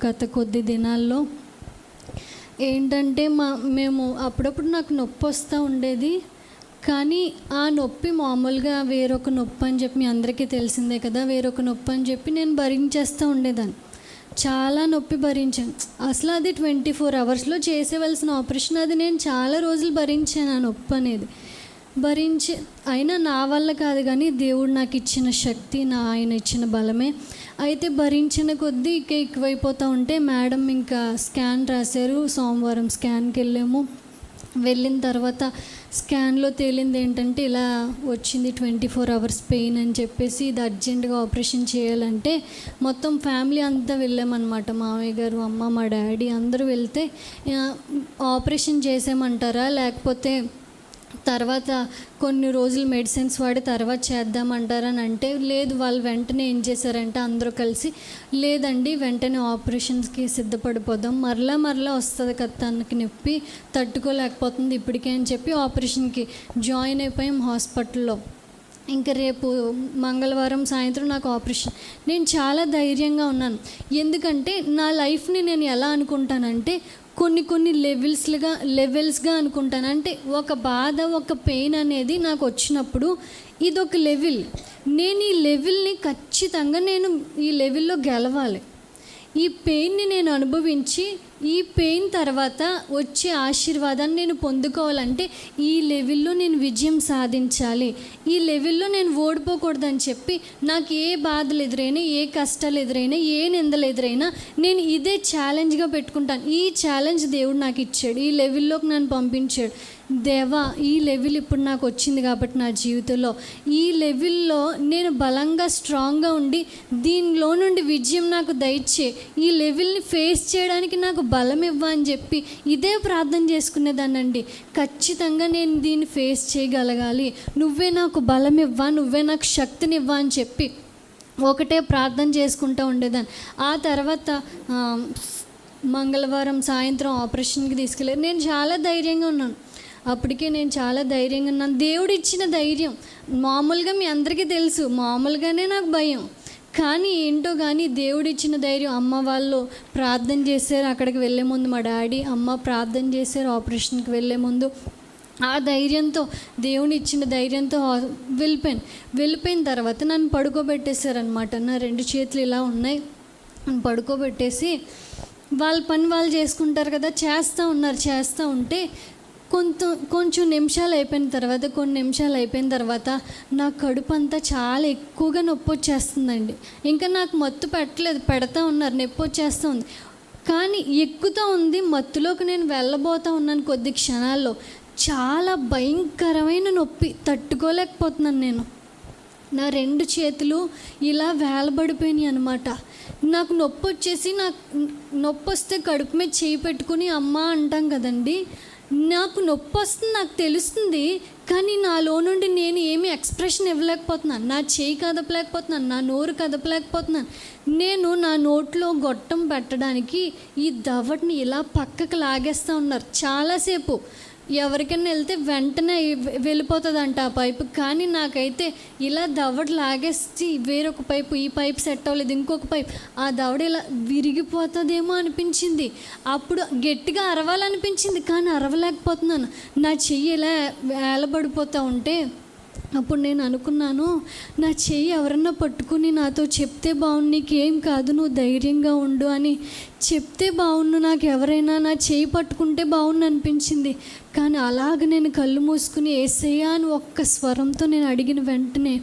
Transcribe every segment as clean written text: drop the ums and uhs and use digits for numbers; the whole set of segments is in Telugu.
గత కొద్ది దినాల్లో ఏంటంటే మేము అప్పుడప్పుడు నాకు నొప్పి వస్తూ ఉండేది. కానీ ఆ నొప్పి మామూలుగా వేరొక నొప్పి అని చెప్పి మీ అందరికీ తెలిసిందే కదా, వేరొక నొప్పి అని చెప్పి నేను భరించేస్తూ ఉండేదాన్ని. చాలా నొప్పి భరించాను. అసలు అది 24 అవర్స్లో చేసేవలసిన ఆపరేషన్. అది నేను చాలా రోజులు భరించాను ఆ నొప్పి అనేది. అయినా నా వల్ల కాదు, కానీ దేవుడు నాకు ఇచ్చిన శక్తి, ఆయన ఇచ్చిన బలమే. అయితే భరించిన కొద్దీ ఎక్కువైపోతూ ఉంటే మేడం ఇంకా స్కాన్ రాశారు. సోమవారం స్కాన్కి వెళ్ళిన తర్వాత స్కాన్లో తేలింది ఏంటంటే ఇలా వచ్చింది, 24 అవర్స్ పెయిన్ అని చెప్పేసి, ఇది అర్జెంటుగా ఆపరేషన్ చేయాలంటే మొత్తం ఫ్యామిలీ అంతా వెళ్ళామన్నమాట. మామయ్య గారు, అమ్మ, మా డాడీ అందరూ వెళ్తే ఆపరేషన్ చేసేయమంటారా లేకపోతే తర్వాత కొన్ని రోజులు మెడిసిన్స్ వాడి తర్వాత చేద్దామంటారని అంటే, లేదు వాళ్ళు వెంటనే ఏం చేశారంటే అందరూ కలిసి, లేదండి వెంటనే ఆపరేషన్స్కి సిద్ధపడిపోదాం, మరలా వస్తుంది కదా తనకి నొప్పి, తట్టుకోలేకపోతుంది ఇప్పటికే అని చెప్పి ఆపరేషన్కి జాయిన్ అయిపోయాం హాస్పిటల్లో. ఇంకా రేపు మంగళవారం సాయంత్రం నాకు ఆపరేషన్. నేను చాలా ధైర్యంగా ఉన్నాను. ఎందుకంటే నా లైఫ్ని నేను ఎలా అనుకుంటానంటే కొన్ని లెవెల్స్గా అనుకుంటాను. అంటే ఒక బాధ, ఒక పెయిన్ అనేది నాకు వచ్చినప్పుడు ఇదొక లెవెల్. నేను ఈ లెవెల్ని ఖచ్చితంగా ఈ లెవెల్లో గెలవాలి. ఈ పెయిన్ని నేను అనుభవించి ఈ పెయిన్ తర్వాత వచ్చే ఆశీర్వాదాన్ని నేను పొందుకోవాలంటే ఈ లెవెల్లో నేను విజయం సాధించాలి, ఈ లెవెల్లో నేను ఓడిపోకూడదని చెప్పి నాకు ఏ బాధలు ఎదురైనా, ఏ కష్టాలు ఎదురైనా, ఏ నిందలు ఎదురైనా నేను ఇదే ఛాలెంజ్గా పెట్టుకుంటాను. ఈ ఛాలెంజ్ దేవుడు నాకు ఇచ్చాడు, ఈ లెవెల్లోకి నన్ను పంపించాడు. దేవా, ఈ లెవెల్ ఇప్పుడు నాకు వచ్చింది కాబట్టి నా జీవితంలో ఈ లెవెల్లో నేను బలంగా స్ట్రాంగ్గా ఉండి దీనిలో నుండి విజయం నాకు దయచే, ఈ లెవెల్ని ఫేస్ చేయడానికి నాకు బలం ఇవ్వ అని చెప్పి ఇదే ప్రార్థన చేసుకునేదానండి. ఖచ్చితంగా నేను దీన్ని ఫేస్ చేయగలగాలి, నువ్వే నాకు బలం ఇవ్వ, నువ్వే నాకు శక్తిని ఇవ్వ అని చెప్పి ఒకటే ప్రార్థన చేసుకుంటూ ఉండేదాన్ని. ఆ తర్వాత మంగళవారం సాయంత్రం ఆపరేషన్కి తీసుకెళ్ళారు. నేను చాలా ధైర్యంగా ఉన్నాను. అప్పటికే నేను చాలా ధైర్యంగా ఉన్నాను. దేవుడు ఇచ్చిన ధైర్యం మామూలుగా మీ అందరికీ తెలుసు, మామూలుగానే నాకు భయం. కానీ ఏంటో కానీ దేవుడు ఇచ్చిన ధైర్యం. అమ్మ వాళ్ళు ప్రార్థన చేశారు అక్కడికి వెళ్ళే ముందు, మా డాడీ అమ్మ ప్రార్థన చేశారు ఆపరేషన్కి వెళ్ళే ముందు. ఆ ధైర్యంతో, దేవుని ఇచ్చిన ధైర్యంతో వెళ్ళిపోయిన తర్వాత నన్ను పడుకోబెట్టేశారనమాట. నా 2 చేతులు ఇలా ఉన్నాయి, పడుకోబెట్టేసి వాళ్ళ పని వాళ్ళు చేసుకుంటారు కదా, చేస్తూ ఉంటే కొంచెం నిమిషాలు అయిపోయిన తర్వాత నా కడుపు అంతా చాలా ఎక్కువగా నొప్పి వచ్చేస్తుందండి. ఇంకా నాకు మత్తు పెడతా ఉన్నారు, నొప్పి వచ్చేస్తూ ఉంది. కానీ ఎక్కుతూ ఉంది, మత్తులోకి నేను వెళ్ళబోతూ ఉన్నాను. కొద్ది క్షణాల్లో చాలా భయంకరమైన నొప్పి, తట్టుకోలేకపోతున్నాను నేను. నా 2 చేతులు ఇలా వేలబడిపోయినాయి అనమాట. నాకు నొప్పి వచ్చేసి, నొప్పి వస్తే కడుపు మీద చేయి పెట్టుకుని అమ్మ అంటాం కదండి, నాకు నొప్పి వస్తుంది, నాకు తెలుస్తుంది. కానీ నాలో నుండి నేను ఏమీ ఎక్స్ప్రెషన్ ఇవ్వలేకపోతున్నాను, నా చేయి కదపలేకపోతున్నాను, నా నోరు కదపలేకపోతున్నాను. నేను నా నోట్లో గొట్టం పెట్టడానికి ఈ దవడని ఇలా పక్కకు లాగేస్తూ ఉన్నారు చాలాసేపు. ఎవరికైనా వెళ్తే వెంటనే వెళ్ళిపోతుందంట ఆ పైపు, కానీ నాకైతే ఇలా దవడ లాగేసి వేరొక పైపు, ఈ పైపు సెట్ అవ్వలేదు, ఇంకొక పైపు, ఆ దవడ ఇలా విరిగిపోతుందేమో అనిపించింది. అప్పుడు గట్టిగా అరవాలనిపించింది, కానీ అరవలేకపోతున్నాను. నా చెయ్యి ఇలా వేలబడిపోతూ ఉంటే అప్పుడు నేను అనుకున్నాను, నా చెయ్యి ఎవరన్నా పట్టుకుని నాతో చెప్తే బాగుండు, నీకేం కాదు, నువ్వు ధైర్యంగా ఉండు అని చెప్తే బాగుండు, నాకు ఎవరైనా నా చెయ్యి పట్టుకుంటే బాగుండు అనిపించింది. కానీ అలాగ నేను కళ్ళు మూసుకుని యేసయ్యా అని ఒక్క స్వరంతో నేను అడిగిన వెంటనే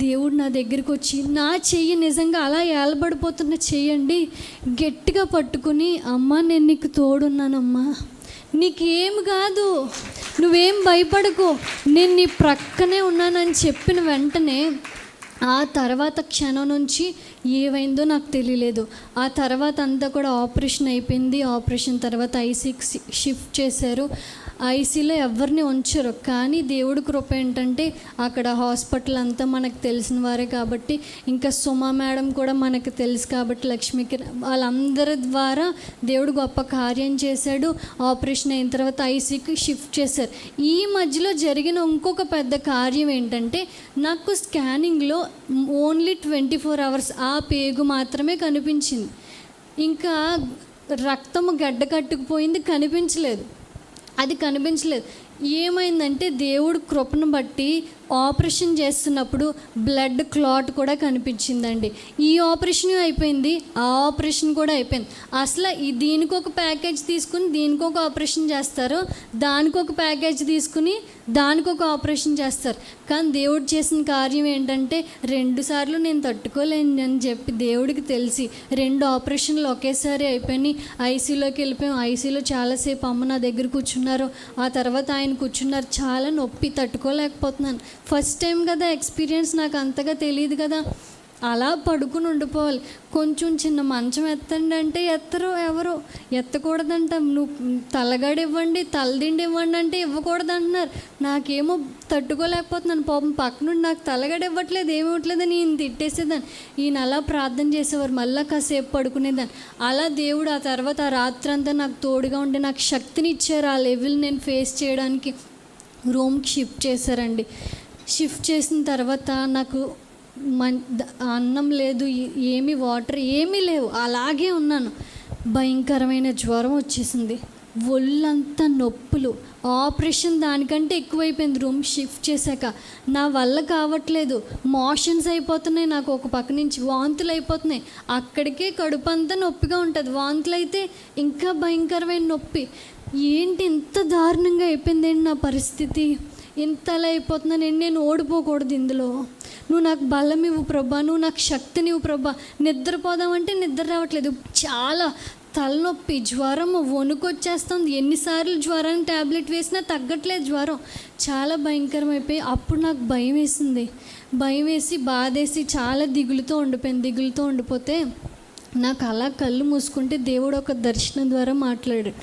దేవుడు నా దగ్గరికి వచ్చి నా చెయ్యి నిజంగా అలా ఏలబడిపోతున్న చెయ్యండి గట్టిగా పట్టుకుని, అమ్మ నేను నీకు తోడున్నానమ్మా, నీకేం కాదు, నువ్వేం భయపడకు, నేను నీ ప్రక్కనే ఉన్నానని చెప్పిన వెంటనే ఆ తర్వాత క్షణం నుంచి ఏమైందో నాకు తెలియలేదు. ఆ తర్వాత అంతా కూడా ఆపరేషన్ అయిపోయింది. ఆపరేషన్ తర్వాత ఐసీకి షిఫ్ట్ చేశారు. ఐసీలో ఎవరిని ఉంచరు. కానీ దేవుడి కృప ఏంటంటే అక్కడ హాస్పిటల్ అంతా మనకు తెలిసిన వారే కాబట్టి, ఇంకా సుమా మేడం కూడా మనకు తెలుసు కాబట్టి, లక్ష్మికి, వాళ్ళందరి ద్వారా దేవుడు గొప్ప కార్యం చేశాడు. ఆపరేషన్ అయిన తర్వాత ఐసీకి షిఫ్ట్ చేశారు. ఈ మధ్యలో జరిగిన ఇంకొక పెద్ద కార్యం ఏంటంటే, నాకు స్కానింగ్లో ఓన్లీ 24 అవర్స్ ఆ పేగు మాత్రమే కనిపించింది. ఇంకా రక్తము గడ్డ కట్టుకుపోయింది, కనిపించలేదు. అది కనిపించలేదు. ఏమైందంటే దేవుడు కృపను బట్టి ఆపరేషన్ చేస్తున్నప్పుడు బ్లడ్ క్లాట్ కూడా కనిపించిందండి. ఈ ఆపరేషన్ అయిపోయింది, ఆ ఆపరేషన్ కూడా అయిపోయింది. అసలు దీనికి ఒక ప్యాకేజ్ తీసుకుని దీనికి ఒక ఆపరేషన్ చేస్తారు, దానికి ఒక ప్యాకేజ్ తీసుకుని దానికి ఒక ఆపరేషన్ చేస్తారు. కానీ దేవుడు చేసిన కార్యం ఏంటంటే 2 సార్లు నేను తట్టుకోలేను అని చెప్పి దేవుడికి తెలిసి 2 ఆపరేషన్లు ఒకేసారి అయిపోయినాయి. ఐసీయూలోకి వెళ్ళిపోయాం. ఐసీయూలో చాలాసేపు అమ్మ నా దగ్గర కూర్చున్నారు. ఆ తర్వాత ఆయన కూర్చున్నారు. చాలా నొప్పి, తట్టుకోలేకపోతున్నాను. ఫస్ట్ టైం కదా ఎక్స్పీరియన్స్, నాకు అంతగా తెలియదు కదా. అలా పడుకుని ఉండిపోవాలి. కొంచెం చిన్న మంచం ఎత్తండి అంటే ఎవరు ఎత్తకూడదంట. నువ్వు తలగడ ఇవ్వండి, తలదిండి ఇవ్వండి అంటే ఇవ్వకూడదు అంటున్నారు. నాకేమో తట్టుకోలేకపోతున్నాను. పాపం పక్క నుండి నాకు తలగడ ఇవ్వట్లేదు, ఏమివ్వట్లేదని ఈయన తిట్టేసేదాన్ని. ఈయన అలా ప్రార్థన చేసేవారు, మళ్ళీ కాసేపు పడుకునేదాన్ని. అలా దేవుడు ఆ తర్వాత ఆ రాత్రంతా నాకు తోడుగా ఉండి నాకు శక్తిని ఇచ్చారు. ఆ లెవెల్ నేను ఫేస్ చేయడానికి రూమ్కి షిఫ్ట్ చేశారండి. షిఫ్ట్ చేసిన తర్వాత నాకు అన్నం లేదు, ఏమీ వాటర్ ఏమీ లేవు, అలాగే ఉన్నాను. భయంకరమైన జ్వరం వచ్చేసింది, ఒళ్ళంతా నొప్పులు, ఆపరేషన్ దానికంటే ఎక్కువైపోయింది. రూమ్ షిఫ్ట్ చేశాక నా వల్ల కావట్లేదు, మోషన్స్ అయిపోతున్నాయి, నాకు ఒక పక్క నుంచి వాంతులు అయిపోతున్నాయి. అక్కడికే కడుపు అంతా నొప్పిగా ఉంటుంది, వాంతులు అయితే ఇంకా భయంకరమైన నొప్పి. ఏంటి ఇంత దారుణంగా అయిపోయిందేంటి నా పరిస్థితి, ఇంతలా అయిపోతున్నాను. నేను ఓడిపోకూడదు ఇందులో. నువ్వు నాకు బలం ఇవ్వు ప్రభా, నువ్వు నాకు శక్తినివ్వు ప్రభా. నిద్రపోదామంటే నిద్ర రావట్లేదు, చాలా తలనొప్పి, జ్వరం, వణుకొచ్చేస్తుంది. ఎన్నిసార్లు జ్వరానికి ట్యాబ్లెట్ వేసినా తగ్గట్లేదు జ్వరం. చాలా భయంకరమైపోయి అప్పుడు నాకు భయం వేసింది. భయం వేసి బాధేసి చాలా దిగులుతో ఉండిపోతే నాకు అలా కళ్ళు మూసుకుంటే దేవుడు ఒక దర్శనం ద్వారా మాట్లాడాడు.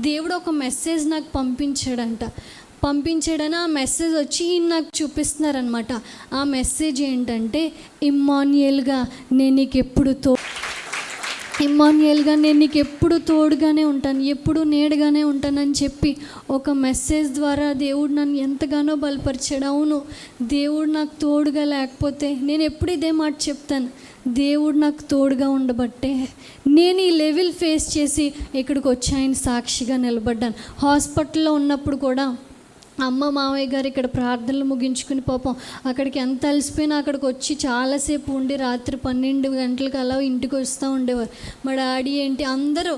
దేవుడు ఒక మెసేజ్ నాకు పంపించాడని ఆ మెసేజ్ వచ్చి నాకు చూపిస్తున్నారనమాట. ఆ మెసేజ్ ఏంటంటే ఇమ్మాన్యుయేల్గా నేను నీకు ఎప్పుడు తోడుగానే ఉంటాను, ఎప్పుడు నీడగానే ఉంటానని చెప్పి ఒక మెసేజ్ ద్వారా దేవుడు నన్ను ఎంతగానో బలపరిచాడు. అవును, దేవుడు నాకు తోడుగా లేకపోతే నేను ఎప్పుడు ఇదే మాట చెప్తాను, దేవుడు నాకు తోడుగా ఉండబట్టే నేను ఈ లెవెల్ ఫేస్ చేసి ఇక్కడికి వచ్చి ఆయన సాక్షిగా నిలబడ్డాను. హాస్పిటల్లో ఉన్నప్పుడు కూడా అమ్మ మామయ్య గారు ఇక్కడ ప్రార్థనలు ముగించుకుని పాపం అక్కడికి ఎంత అలసిపోయినా అక్కడికి వచ్చి చాలాసేపు ఉండి రాత్రి 12 గంటలకు అలా ఇంటికి వస్తూ ఉండేవారు. మా డాడీ ఏంటి అందరూ,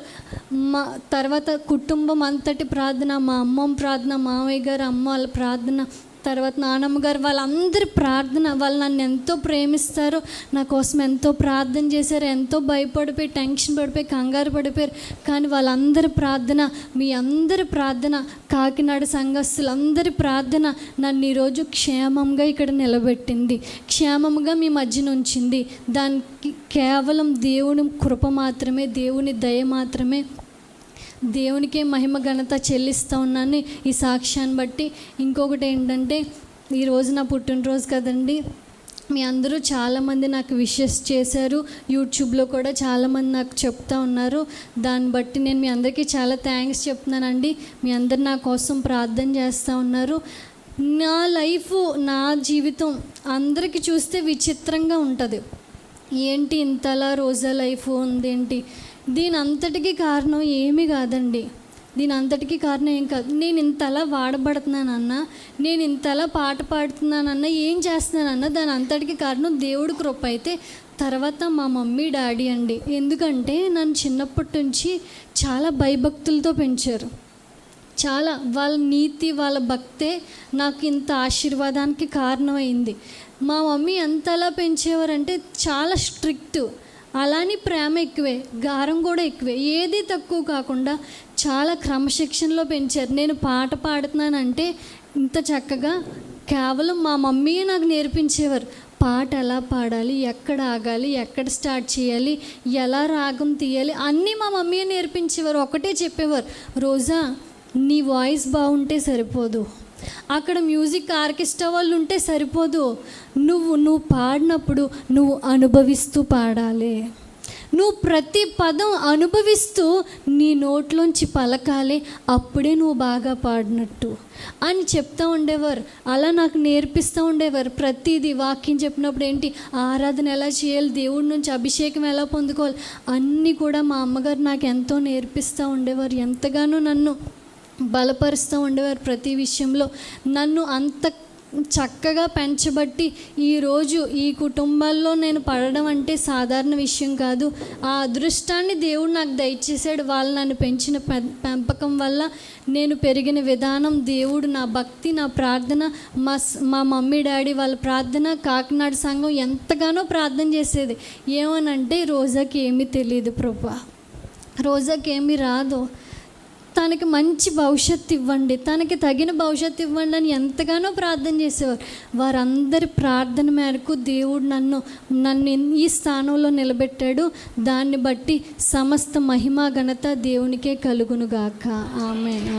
మా తర్వాత కుటుంబం అంతటి ప్రార్థన, మా అమ్మమ్మ ప్రార్థన, మామయ్య గారు అమ్మ వాళ్ళ ప్రార్థన, తర్వాత నానమ్మ గారు, వాళ్ళందరి ప్రార్థన. వాళ్ళు నన్ను ఎంతో ప్రేమిస్తారు, నా కోసం ఎంతో ప్రార్థన చేశారు, ఎంతో భయపడిపోయి టెన్షన్ పడిపోయి కంగారు పడిపోయారు. కానీ వాళ్ళందరి ప్రార్థన, మీ అందరి ప్రార్థన, కాకినాడ సంఘస్థులందరి ప్రార్థన నన్ను ఈరోజు క్షేమంగా ఇక్కడ నిలబెట్టింది, క్షేమంగా మీ మధ్యన ఉంచింది. దానికి కేవలం దేవుని కృప మాత్రమే, దేవుని దయ మాత్రమే. దేవునికే మహిమ ఘనత చెల్లిస్తూ ఉన్నాను ఈ సాక్ష్యాన్ని బట్టి. ఇంకొకటి ఏంటంటే ఈరోజు నా పుట్టినరోజు కదండి. మీ అందరూ చాలామంది నాకు విషెస్ చేశారు, యూట్యూబ్లో కూడా చాలామంది నాకు చెప్తా ఉన్నారు. దాన్ని బట్టి నేను మీ అందరికీ చాలా థ్యాంక్స్ చెప్తున్నానండి. మీ అందరు నా కోసం ప్రార్థన చేస్తూ ఉన్నారు. నా లైఫ్, నా జీవితం అందరికీ చూస్తే విచిత్రంగా ఉంటుంది. ఏంటి ఇంతలా రోజా లైఫ్ ఉందేంటి? దీని అంతటికీ కారణం ఏమీ కాదండి. దీని అంతటికీ కారణం ఏం కాదు. నేను ఇంతలా వాడబడుతున్నానన్నా, నేను ఇంతలా పాట పాడుతున్నానన్నా, ఏం చేస్తున్నానన్నా దాని అంతటికీ కారణం దేవుడి కృప. అయితే తర్వాత మా మమ్మీ డాడీ అండి. ఎందుకంటే నన్ను చిన్నప్పటి నుంచి చాలా భయభక్తులతో పెంచారు. చాలా వాళ్ళ నీతి, వాళ్ళ భక్తే నాకు ఇంత ఆశీర్వాదానికి కారణమైంది. మా మమ్మీ ఎంతలా పెంచేవారంటే చాలా స్ట్రిక్ట్, అలానే ప్రేమ ఎక్కువే, గారం కూడా ఎక్కువే, ఏది తక్కువ కాకుండా చాలా క్రమశిక్షణలో పెంచారు. నేను పాట పాడుతున్నానంటే ఇంత చక్కగా కేవలం మా మమ్మీయే నాకు నేర్పించేవారు. పాట ఎలా పాడాలి, ఎక్కడ ఆగాలి, ఎక్కడ స్టార్ట్ చేయాలి, ఎలా రాగం తీయాలి, అన్నీ మా మమ్మీయే నేర్పించేవారు. ఒకటే చెప్పేవారు, రోజా నీ వాయిస్ బాగుంటే సరిపోదు, అక్కడ మ్యూజిక్ ఆర్కెస్ట్రా వాళ్ళు ఉంటే సరిపోదు, నువ్వు పాడినప్పుడు నువ్వు అనుభవిస్తూ పాడాలి, నువ్వు ప్రతి పదం అనుభవిస్తూ నీ నోట్లోంచి పలకాలి, అప్పుడే నువ్వు బాగా పాడినట్టు అని చెప్తూ ఉండేవారు. అలా నాకు నేర్పిస్తూ ఉండేవారు. ప్రతిదీ వాక్యం చెప్పినప్పుడు ఏంటి, ఆరాధన ఎలా చేయాలి, దేవుడి నుంచి అభిషేకం ఎలా పొందుకోవాలి, అన్నీ కూడా మా అమ్మగారు నాకు ఎంతో నేర్పిస్తూ ఉండేవారు. ఎంతగానో నన్ను బలపరుస్తూ ఉండేవారు. ప్రతి విషయంలో నన్ను అంత చక్కగా పెంచబట్టి ఈరోజు ఈ కుటుంబాల్లో నేను పడడం అంటే సాధారణ విషయం కాదు. ఆ అదృష్టాన్ని దేవుడు నాకు దయచేశాడు. వాళ్ళు నన్ను పెంచిన పెంపకం వల్ల నేను పెరిగిన విధానం, దేవుడు నా భక్తి, నా ప్రార్థన, మా మమ్మీ డాడీ వాళ్ళ ప్రార్థన, కాకినాడ సంఘం ఎంతగానో ప్రార్థన చేసేది. ఏమనంటే, రోజాకి ఏమీ తెలియదు ప్రభా, రోజాకి ఏమీ రాదు, తనకి మంచి భవిష్యత్తు ఇవ్వండి, తనకి తగిన భవిష్యత్తు ఇవ్వండి అని ఎంతగానో ప్రార్థన చేసేవారు. వారందరి ప్రార్థన మేరకు దేవుడు నన్ను ఈ స్థానంలో నిలబెట్టాడు. దాన్ని బట్టి సమస్త మహిమ ఘనత దేవునికే కలుగునుగాక. ఆమేన్.